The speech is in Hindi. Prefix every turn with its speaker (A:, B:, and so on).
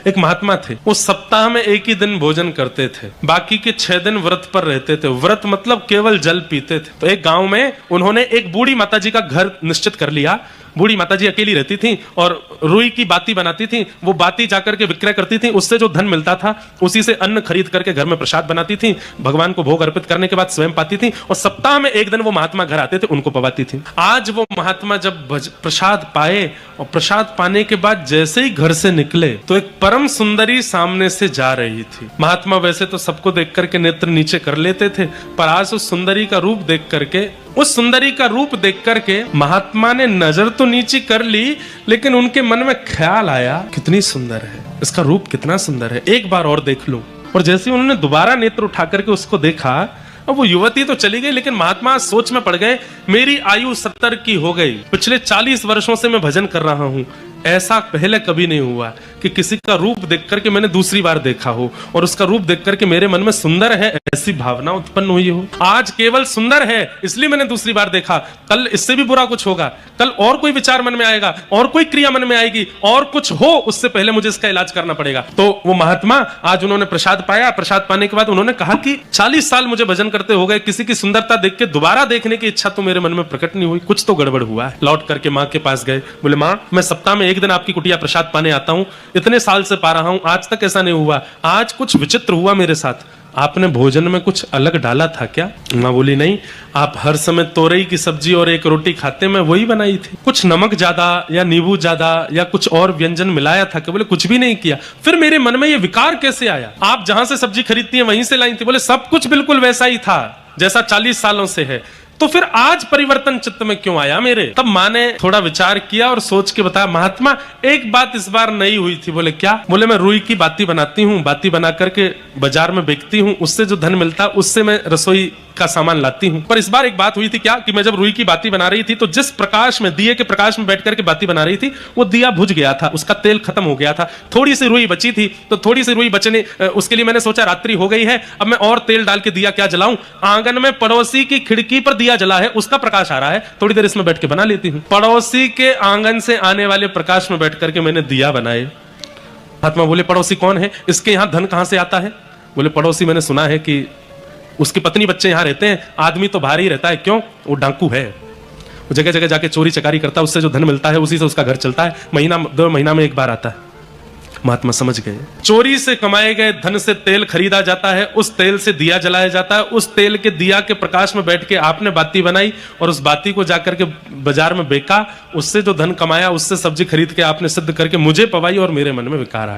A: एक महात्मा थे, वो सप्ताह में एक ही दिन भोजन करते थे, बाकी के 6 दिन व्रत पर रहते थे। व्रत मतलब केवल जल पीते थे। तो एक गांव में उन्होंने एक बूढ़ी माताजी का घर निश्चित कर लिया। बूढ़ी माताजी अकेली रहती थी और रुई की बाती बनाती थी। वो बाती जाकर के विक्रय करती थी, उससे जो धन मिलता था उसी से अन्न खरीद करके घर में प्रसाद बनाती थी। भगवान को भोग अर्पित करने के बाद स्वयं पाती थी और सप्ताह में एक दिन वो महात्मा घर आते थे, उनको पवाती थी। आज वो महात्मा जब प्रसाद पाए और प्रसाद पाने के बाद जैसे ही घर से निकले तो एक परम सुंदरी सामने से जा रही थी। महात्मा वैसे तो सबको देख करके नेत्र नीचे कर लेते थे, पर आज उस सुंदरी का रूप देख करके महात्मा ने नजर तो नीचे कर ली, लेकिन उनके मन में ख्याल आया कितनी सुंदर है, इसका रूप कितना सुंदर है, एक बार और देख लो। और जैसे उन्होंने दोबारा नेत्र उठा करके उसको देखा, अब वो युवती तो चली गई, लेकिन महात्मा सोच में पड़ गए, मेरी आयु 70 की हो गई, पिछले 40 वर्षों से मैं भजन कर रहा हूं, ऐसा पहले कभी नहीं हुआ कि किसी का रूप देख करके मैंने दूसरी बार देखा हो और उसका रूप देख करके मेरे मन में सुंदर है ऐसी भावना उत्पन्न हुई हो। आज केवल सुंदर है इसलिए मैंने दूसरी बार देखा, कल इससे भी बुरा कुछ होगा, कल और कोई विचार मन में आएगा, और कोई क्रिया मन में आएगी, और कुछ हो, उससे पहले मुझे इसका इलाज करना पड़ेगा। तो वो महात्मा आज उन्होंने प्रसाद पाया, प्रसाद पाने के बाद उन्होंने कहा कि 40 साल मुझे भजन करते हो गए, किसी की सुंदरता देख के दोबारा देखने की इच्छा तो मेरे मन में प्रकट नहीं हुई, कुछ तो गड़बड़ हुआ है। लौट करके माँ के पास गए, बोले माँ मैं सप्ताह में एक दिन आपकी कुटिया प्रसाद पाने आता हूँ, इतने साल से पा रहा हूँ, आज तक ऐसा नहीं हुआ, आज कुछ विचित्र हुआ मेरे साथ, आपने भोजन में कुछ अलग डाला था क्या? माँ बोली नहीं, आप हर समय तोरई की सब्जी और एक रोटी खाते, मैं वही बनाई थी, कुछ नमक ज्यादा या नींबू ज्यादा या कुछ और व्यंजन मिलाया था क्या? बोले कुछ भी नहीं किया। फिर मेरे मन में ये विकार कैसे आया, आप जहां से सब्जी खरीदती हैं वहीं से लाई थी? बोले सब कुछ बिल्कुल वैसा ही था जैसा 40 सालों से है, तो फिर आज परिवर्तन चित्त में क्यों आया मेरे? तब माँ ने थोड़ा विचार किया और सोच के बताया, महात्मा एक बात इस बार नई हुई थी। बोले क्या? बोले मैं रुई की बाती बनाती हूँ, बाती बना करके बाजार में बेचती हूँ, उससे जो धन मिलता है उससे मैं रसोई का सामान लाती हूँ। पर इस बार एक बात हुई थी क्या कि मैं जब रुई की बाती बना रही थी तो जिस प्रकाश में, दिए के प्रकाश में बैठ करके बाती बना रही थी, वो दिया बुझ गया था, उसका तेल खत्म हो गया था, थोड़ी सी रुई बची थी, तो थोड़ी सी रुई बचने उसके लिए मैंने सोचा रात्रि हो गई है, अब मैं और तेल डाल के दिया क्या जलाऊं? आंगन में पड़ोसी की खिड़की पर दिया जला है, उसका प्रकाश आ रहा है, थोड़ी देर इसमें बैठ के बना लेती हूँ। पड़ोसी के आंगन से आने वाले प्रकाश में बैठ करके मैंने दिया बनाए। महात्मा बोले पड़ोसी कौन है, इसके यहाँ धन कहां से आता है? बोले पड़ोसी मैंने सुना है कि उसकी पत्नी बच्चे यहाँ रहते हैं, आदमी तो बाहर ही रहता है। क्यों? वो डाकू है, वो जगह जगह जाके चोरी चकारी करता है, उससे जो धन मिलता है उसी से उसका घर चलता है, महीना 2 महीना में एक बार आता है। महात्मा समझ गए, चोरी से कमाए गए धन से तेल खरीदा जाता है, उस तेल से दिया जलाया जाता है, उस तेल के दिया के प्रकाश में बैठ के आपने बाती बनाई और उस बाती को जाकर के बाजार में बेचा, उससे जो धन कमाया उससे सब्जी खरीद के आपने सिद्ध करके मुझे पवाई और मेरे मन में विकार आ गया।